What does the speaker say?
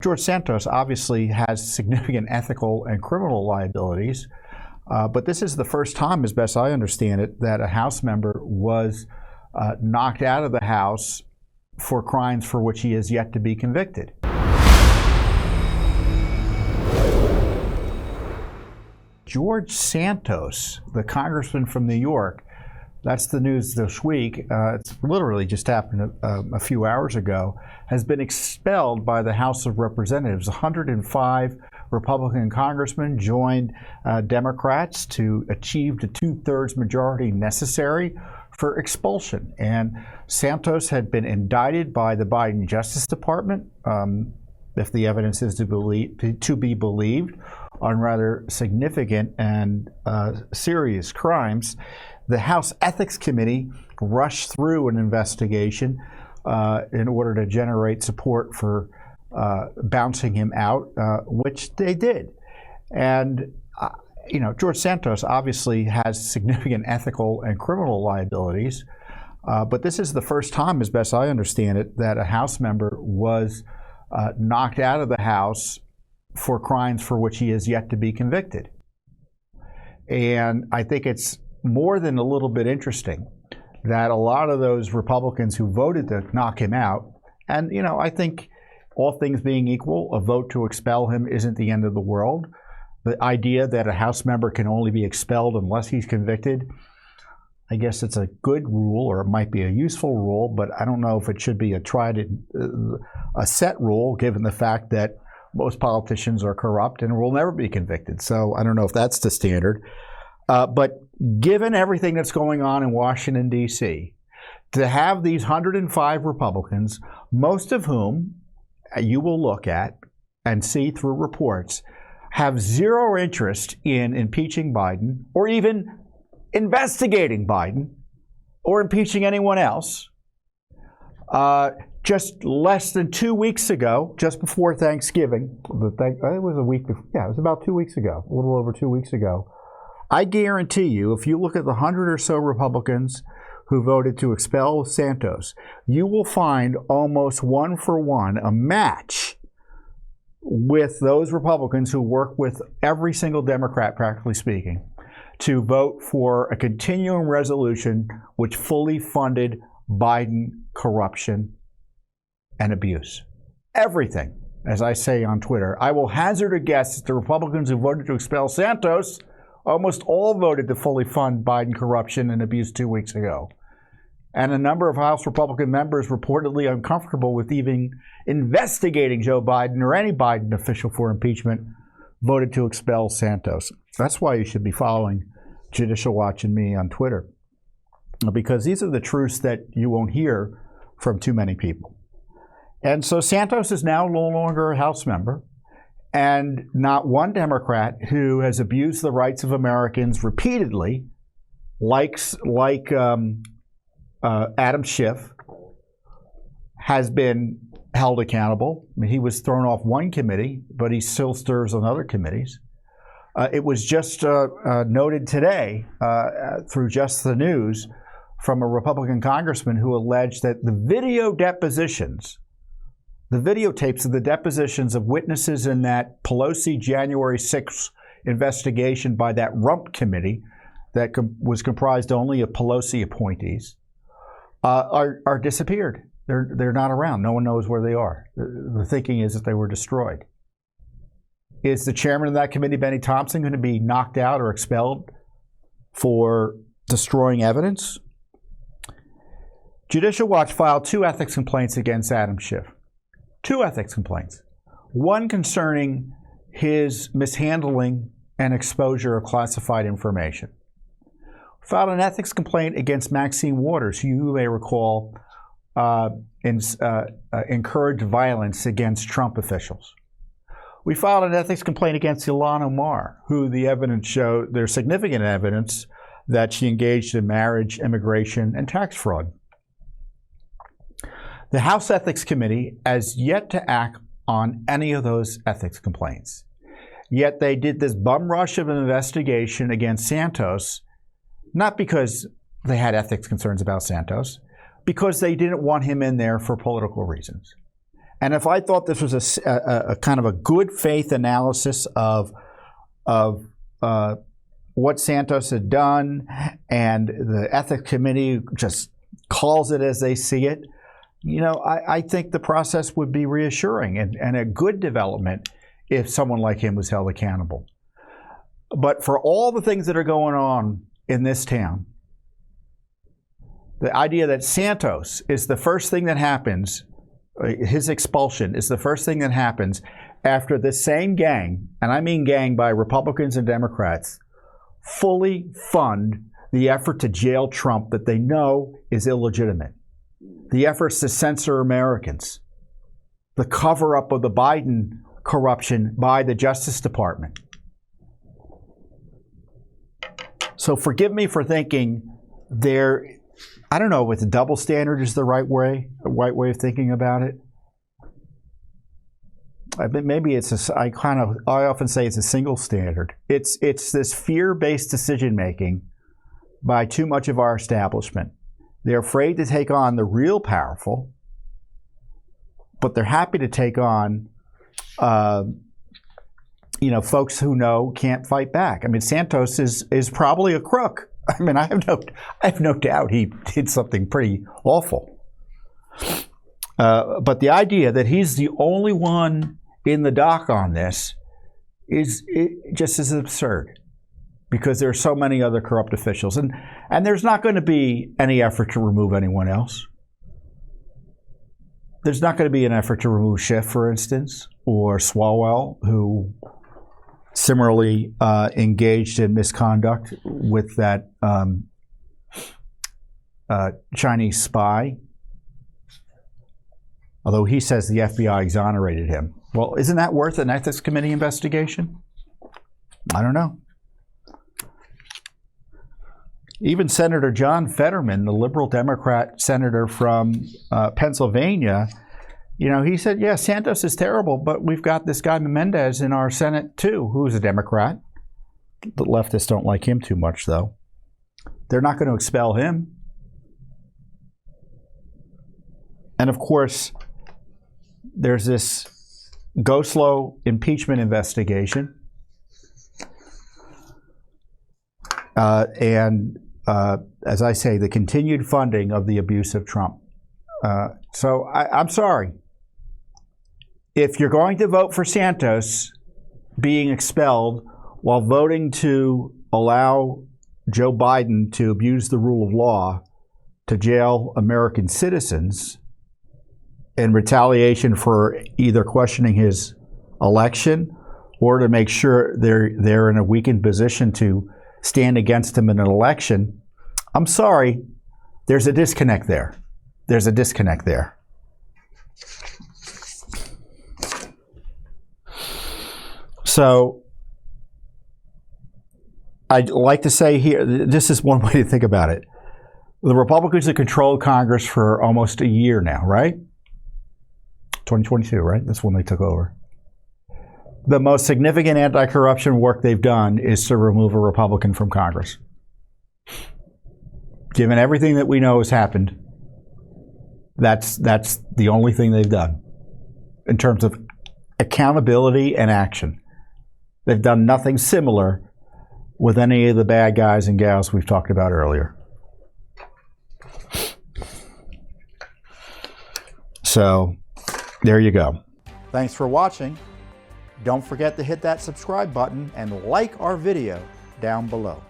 George Santos obviously has significant ethical and criminal liabilities, but this is the first time, as best I understand it, that a House member was knocked out of the House for crimes for which he is yet to be convicted. George Santos, the congressman from New York, that's the news this week. It's literally just happened a few hours ago, has been expelled by the House of Representatives. 105 Republican congressmen joined Democrats to achieve the 2/3 majority necessary for expulsion. And Santos had been indicted by the Biden Justice Department, if the evidence is to be believed, on rather significant and serious crimes. The House Ethics Committee rushed through an investigation in order to generate support for bouncing him out, which they did. And, George Santos obviously has significant ethical and criminal liabilities, but this is the first time, as best I understand it, that a House member was knocked out of the House for crimes for which he is yet to be convicted. And I think it's more than a little bit interesting that a lot of those Republicans who voted to knock him out, and I think all things being equal, a vote to expel him isn't the end of the world. The idea that a House member can only be expelled unless he's convicted, I guess it's a good rule, or it might be a useful rule, but I don't know if it should be a set rule, given the fact that most politicians are corrupt and will never be convicted. So I don't know if that's the standard. But given everything that's going on in Washington, D.C., to have these 105 Republicans, most of whom you will look at and see through reports, have zero interest in impeaching Biden or even investigating Biden or impeaching anyone else. Just less than 2 weeks ago, just before Thanksgiving, it was a week before, it was about 2 weeks ago, a little over 2 weeks ago, I guarantee you, if you look at the 100 or so Republicans who voted to expel Santos, you will find almost one for one a match with those Republicans who work with every single Democrat, practically speaking, to vote for a continuing resolution which fully funded Biden corruption and abuse. Everything, as I say on Twitter. I will hazard a guess that the Republicans who voted to expel Santos almost all voted to fully fund Biden corruption and abuse 2 weeks ago. And a number of House Republican members reportedly uncomfortable with even investigating Joe Biden or any Biden official for impeachment voted to expel Santos. That's why you should be following Judicial Watch and me on Twitter, because these are the truths that you won't hear from too many people. And so Santos is now no longer a House member, and not one Democrat who has abused the rights of Americans repeatedly, like Adam Schiff, has been held accountable. I mean, he was thrown off one committee, but he still stirs on other committees. It was just noted today through Just the News from a Republican congressman who alleged that the videotapes of the depositions of witnesses in that Pelosi January 6th investigation by that Rump committee that was comprised only of Pelosi appointees are disappeared. They're not around. No one knows where they are. The thinking is that they were destroyed. Is the chairman of that committee, Benny Thompson, going to be knocked out or expelled for destroying evidence? Judicial Watch filed 2 ethics complaints against Adam Schiff. 2 ethics complaints. One concerning his mishandling and exposure of classified information. Filed an ethics complaint against Maxine Waters, who you may recall encouraged violence against Trump officials. We filed an ethics complaint against Ilhan Omar, who the evidence showed, there's significant evidence that she engaged in marriage, immigration, and tax fraud. The House Ethics Committee has yet to act on any of those ethics complaints. Yet they did this bum rush of an investigation against Santos, not because they had ethics concerns about Santos, because they didn't want him in there for political reasons. And if I thought this was a kind of a good faith analysis of what Santos had done, and the ethics committee just calls it as they see it, you know, I think the process would be reassuring and a good development if someone like him was held accountable. But for all the things that are going on in this town, the idea that Santos is the first thing that happens, his expulsion is the first thing that happens after this same gang, and I mean gang by Republicans and Democrats, fully fund the effort to jail Trump that they know is illegitimate, the efforts to censor Americans, the cover-up of the Biden corruption by the Justice Department. So forgive me for thinking I don't know if the double standard is the right way of thinking about it. Maybe it's I often say it's a single standard. It's this fear-based decision-making by too much of our establishment. They're afraid to take on the real powerful, but they're happy to take on folks who can't fight back. I mean, Santos is probably a crook. I mean, I have no doubt he did something pretty awful. But the idea that he's the only one in the dock on this is just as absurd, because there are so many other corrupt officials, and there's not going to be any effort to remove anyone else. There's not going to be an effort to remove Schiff, for instance, or Swalwell, who similarly engaged in misconduct with that Chinese spy, although he says the FBI exonerated him. Well, isn't that worth an ethics committee investigation? I don't know. Even Senator John Fetterman, the liberal Democrat senator from Pennsylvania, he said, yeah, Santos is terrible, but we've got this guy Menendez in our Senate too, who's a Democrat. The leftists don't like him too much, though. They're not going to expel him. And of course, there's this go slow impeachment investigation. As I say, the continued funding of the abuse of Trump. So I'm sorry. If you're going to vote for Santos being expelled while voting to allow Joe Biden to abuse the rule of law to jail American citizens in retaliation for either questioning his election or to make sure they're in a weakened position to stand against him in an election, I'm sorry, there's a disconnect there. There's a disconnect there. So I'd like to say here, this is one way to think about it. The Republicans have controlled Congress for almost a year now, right? 2022, right? That's when they took over. The most significant anti-corruption work they've done is to remove a Republican from Congress. Given everything that we know has happened, that's the only thing they've done in terms of accountability and action. They've done nothing similar with any of the bad guys and gals we've talked about earlier. So, there you go. Thanks for watching. Don't forget to hit that subscribe button and like our video down below.